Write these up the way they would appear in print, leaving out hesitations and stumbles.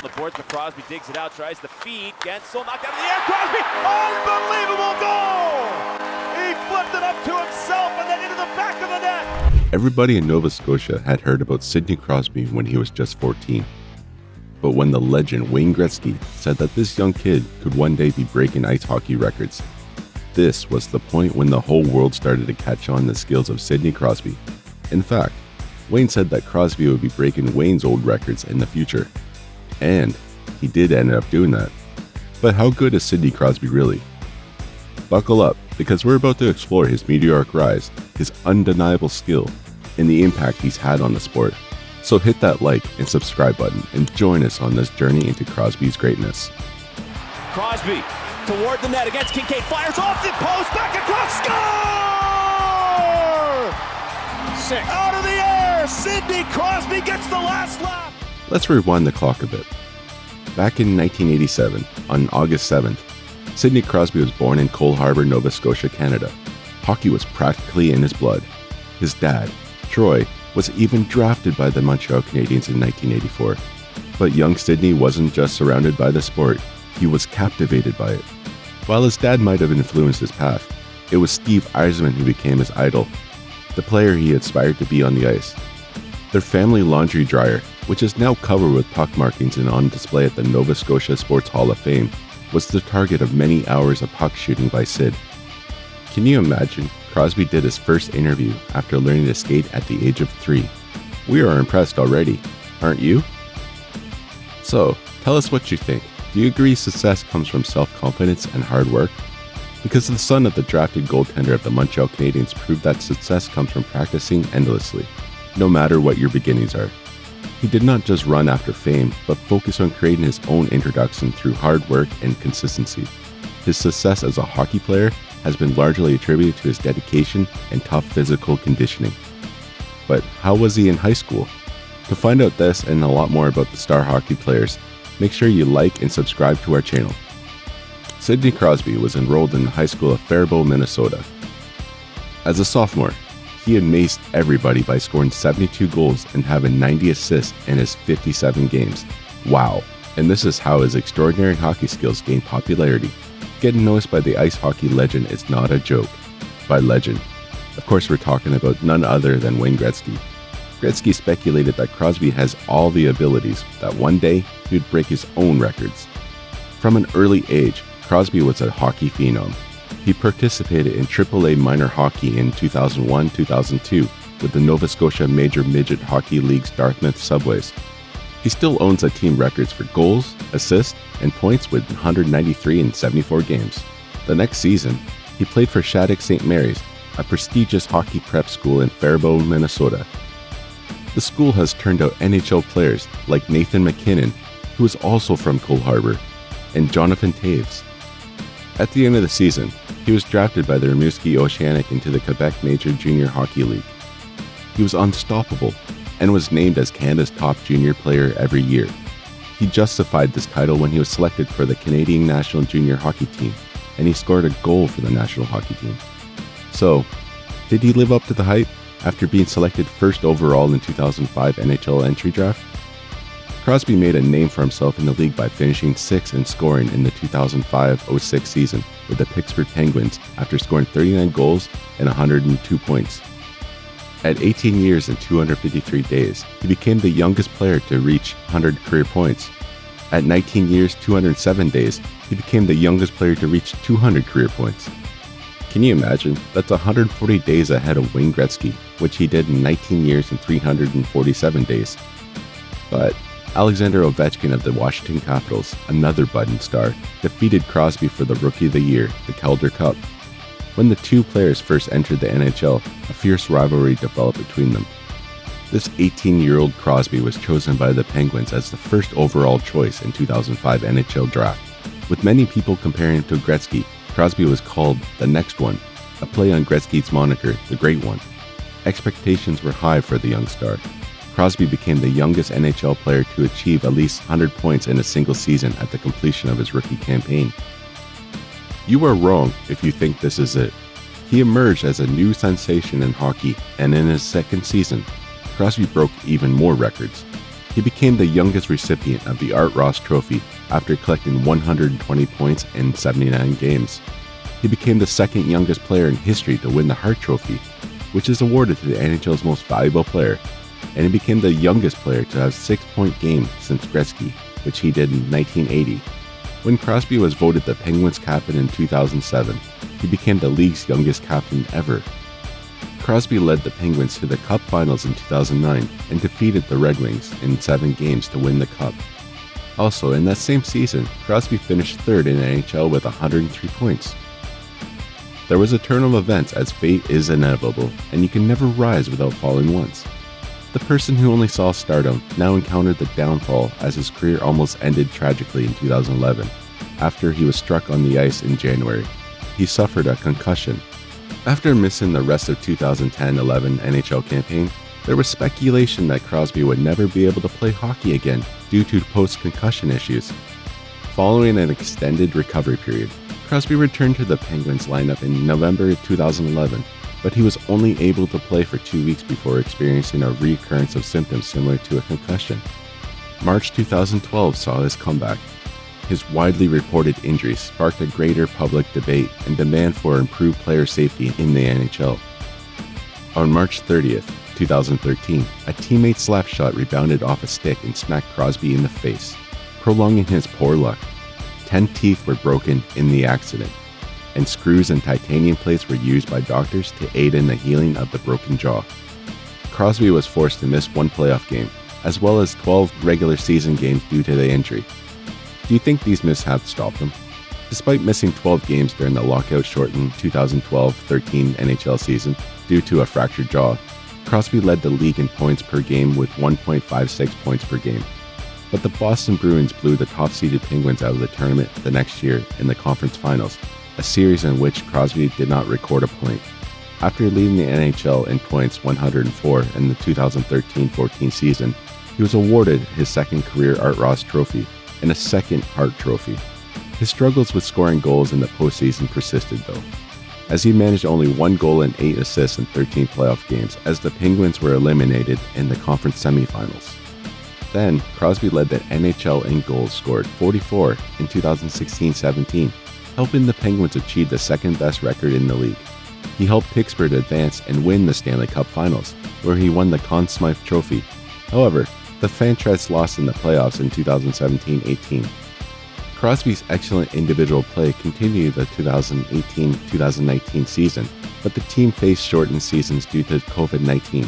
The boards, but Crosby digs it out, tries to feed. Gensel knocked out of the air. Crosby, unbelievable goal! He flipped it up to himself and then into the back of the net. Everybody in Nova Scotia had heard about Sidney Crosby when he was just 14. But when the legend Wayne Gretzky said that this young kid could one day be breaking ice hockey records, this was the point when the whole world started to catch on the skills of Sidney Crosby. In fact, Wayne said that Crosby would be breaking Wayne's old records in the future. And he did end up doing that. But how good is Sidney Crosby really? Buckle up, because we're about to explore his meteoric rise, his undeniable skill, and the impact he's had on the sport. So hit that like and subscribe button and join us on this journey into Crosby's greatness. Crosby toward the net against Kincaid, fires off the post, back across, score! 6 out of the air, Sidney Crosby gets the last laugh. Let's rewind the clock a bit. Back in 1987, on August 7th, Sidney Crosby was born in Cole Harbour, Nova Scotia, Canada. Hockey was practically in his blood. His dad, Troy, was even drafted by the Montreal Canadiens in 1984. But young Sidney wasn't just surrounded by the sport, he was captivated by it. While his dad might have influenced his path, it was Steve Yzerman who became his idol, the player he aspired to be on the ice. Their family laundry dryer, which is now covered with puck markings and on display at the Nova Scotia Sports Hall of Fame, was the target of many hours of puck shooting by Sid. Can you imagine? Crosby did his first interview after learning to skate at the age of 3. We are impressed already, aren't you? So, tell us what you think. Do you agree success comes from self-confidence and hard work? Because the son of the drafted goaltender of the Montreal Canadiens proved that success comes from practicing endlessly, no matter what your beginnings are. He did not just run after fame, but focus on creating his own introduction through hard work and consistency. His success as a hockey player has been largely attributed to his dedication and tough physical conditioning. But how was he in high school? To find out this and a lot more about the star hockey players, make sure you like and subscribe to our channel. Sidney Crosby was enrolled in the high school of Faribault, Minnesota. As a sophomore, he amazed everybody by scoring 72 goals and having 90 assists in his 57 games. Wow! And this is how his extraordinary hockey skills gained popularity. Getting noticed by the ice hockey legend is not a joke. By legend, of course we're talking about none other than Wayne Gretzky. Gretzky speculated that Crosby has all the abilities, that one day he would break his own records. From an early age, Crosby was a hockey phenom. He participated in AAA minor hockey in 2001-2002 with the Nova Scotia Major Midget Hockey League's Dartmouth Subways. He still owns a team records for goals, assists, and points with 193 in 74 games. The next season, he played for Shattuck St. Mary's, a prestigious hockey prep school in Faribault, Minnesota. The school has turned out NHL players like Nathan MacKinnon, who is also from Cole Harbour, and Jonathan Toews. At the end of the season, he was drafted by the Rimouski Oceanic into the Quebec Major Junior Hockey League. He was unstoppable and was named as Canada's top junior player every year. He justified this title when he was selected for the Canadian National Junior Hockey Team, and he scored a goal for the national hockey team. So, did he live up to the hype after being selected first overall in 2005 NHL entry draft? Crosby made a name for himself in the league by finishing 6th in scoring in the 2005-06 season with the Pittsburgh Penguins after scoring 39 goals and 102 points. At 18 years and 253 days, he became the youngest player to reach 100 career points. At 19 years, 207 days, he became the youngest player to reach 200 career points. Can you imagine? That's 140 days ahead of Wayne Gretzky, which he did in 19 years and 347 days. But Alexander Ovechkin of the Washington Capitals, another budding star, defeated Crosby for the Rookie of the Year, the Calder Cup. When the two players first entered the NHL, a fierce rivalry developed between them. This 18-year-old Crosby was chosen by the Penguins as the first overall choice in 2005 NHL draft. With many people comparing him to Gretzky, Crosby was called the next one, a play on Gretzky's moniker, the Great One. Expectations were high for the young star. Crosby became the youngest NHL player to achieve at least 100 points in a single season at the completion of his rookie campaign. You are wrong if you think this is it. He emerged as a new sensation in hockey, and in his second season, Crosby broke even more records. He became the youngest recipient of the Art Ross Trophy after collecting 120 points in 79 games. He became the second youngest player in history to win the Hart Trophy, which is awarded to the NHL's most valuable player, and he became the youngest player to have 6-point game since Gretzky, which he did in 1980. When Crosby was voted the Penguins captain in 2007, he became the league's youngest captain ever. Crosby led the Penguins to the Cup Finals in 2009 and defeated the Red Wings in 7 games to win the Cup. Also, in that same season, Crosby finished third in the NHL with 103 points. There was a turn of events, as fate is inevitable, and you can never rise without falling once. The person who only saw stardom now encountered the downfall as his career almost ended tragically in 2011, after he was struck on the ice in January. He suffered a concussion. After missing the rest of 2010-11 NHL campaign, there was speculation that Crosby would never be able to play hockey again due to post-concussion issues. Following an extended recovery period, Crosby returned to the Penguins lineup in November 2011, but he was only able to play for 2 weeks before experiencing a recurrence of symptoms similar to a concussion. March 2012 saw his comeback. His widely reported injuries sparked a greater public debate and demand for improved player safety in the NHL. On March 30th, 2013, a teammate's slap shot rebounded off a stick and smacked Crosby in the face, prolonging his poor luck. 10 teeth were broken in the accident, and screws and titanium plates were used by doctors to aid in the healing of the broken jaw. Crosby was forced to miss 1 playoff game, as well as 12 regular season games due to the injury. Do you think these mishaps stopped him? Despite missing 12 games during the lockout-shortened 2012-13 NHL season due to a fractured jaw, Crosby led the league in points per game with 1.56 points per game. But the Boston Bruins blew the top-seeded Penguins out of the tournament the next year in the conference finals, a series in which Crosby did not record a point. After leading the NHL in points 104 in the 2013-14 season, he was awarded his second career Art Ross Trophy and a second Hart Trophy. His struggles with scoring goals in the postseason persisted though, as he managed only 1 goal and 8 assists in 13 playoff games as the Penguins were eliminated in the conference semifinals. Then, Crosby led the NHL in goals scored, 44 in 2016-17, helping the Penguins achieve the second best record in the league. He helped Pittsburgh advance and win the Stanley Cup Finals, where he won the Conn Smythe Trophy. However, the Fantreds lost in the playoffs in 2017-18. Crosby's excellent individual play continued the 2018-2019 season, but the team faced shortened seasons due to COVID-19.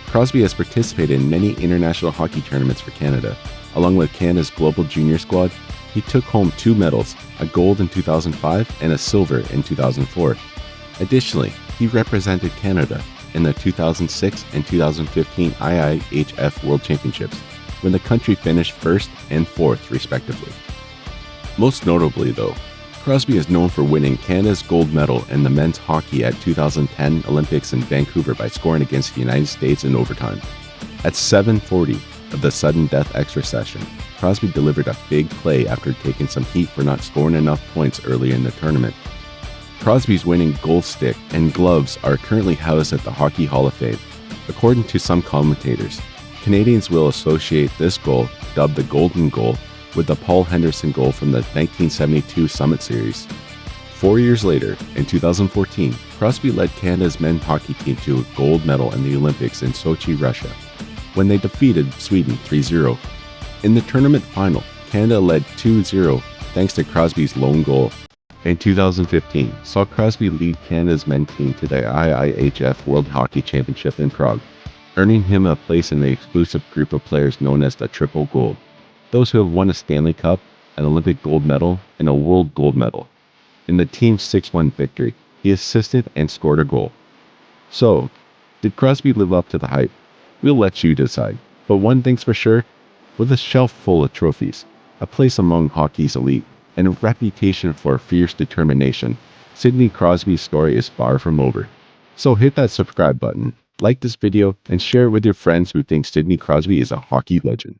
Crosby has participated in many international hockey tournaments for Canada. Along with Canada's global junior squad, he took home 2 medals, a gold in 2005 and a silver in 2004. Additionally, he represented Canada in the 2006 and 2015 IIHF World Championships, when the country finished 1st and 4th respectively. Most notably though, Crosby is known for winning Canada's gold medal in the men's hockey at 2010 Olympics in Vancouver by scoring against the United States in overtime. At 7:40 of the sudden death extra session, Crosby delivered a big play after taking some heat for not scoring enough points early in the tournament. Crosby's winning goal stick and gloves are currently housed at the Hockey Hall of Fame. According to some commentators, Canadians will associate this goal, dubbed the Golden Goal, with the Paul Henderson goal from the 1972 Summit Series. 4 years later, in 2014, Crosby led Canada's men's hockey team to a gold medal in the Olympics in Sochi, Russia, when they defeated Sweden 3-0. In the tournament final, Canada led 2-0 thanks to Crosby's lone goal. In 2015, saw Crosby lead Canada's men's team to the IIHF World Hockey Championship in Prague, earning him a place in the exclusive group of players known as the Triple Gold, those who have won a Stanley Cup, an Olympic gold medal, and a world gold medal. In the team's 6-1 victory, he assisted and scored a goal. So, did Crosby live up to the hype? We'll let you decide. But one thing's for sure, with a shelf full of trophies, a place among hockey's elite, and a reputation for fierce determination, Sidney Crosby's story is far from over. So hit that subscribe button, like this video, and share it with your friends who think Sidney Crosby is a hockey legend.